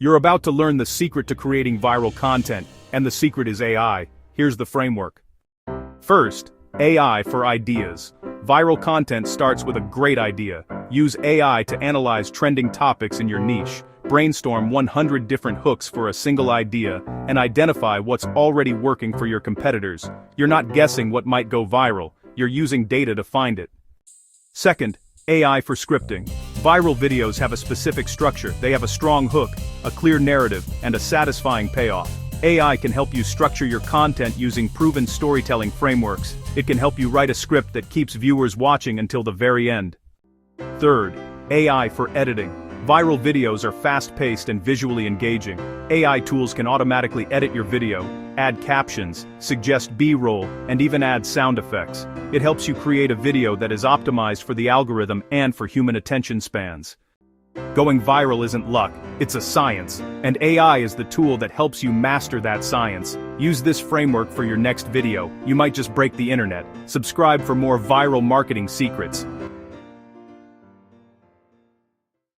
You're about to learn the secret to creating viral content, and the secret is AI. Here's the framework. First, AI for ideas. Viral content starts with a great idea. Use AI to analyze trending topics in your niche. Brainstorm 100 different hooks for a single idea, and identify what's already working for your competitors. You're not guessing what might go viral, you're using data to find it. Second, AI for scripting. Viral videos have a specific structure. They have a strong hook, a clear narrative, and a satisfying payoff. AI can help you structure your content using proven storytelling frameworks. It can help you write a script that keeps viewers watching until the very end. Third, AI for editing. Viral videos are fast-paced and visually engaging. AI tools can automatically edit your video, add captions, suggest B-roll, and even add sound effects. It helps you create a video that is optimized for the algorithm and for human attention spans. Going viral isn't luck, it's a science, and AI is the tool that helps you master that science. Use this framework for your next video. You might just break the internet. Subscribe for more viral marketing secrets.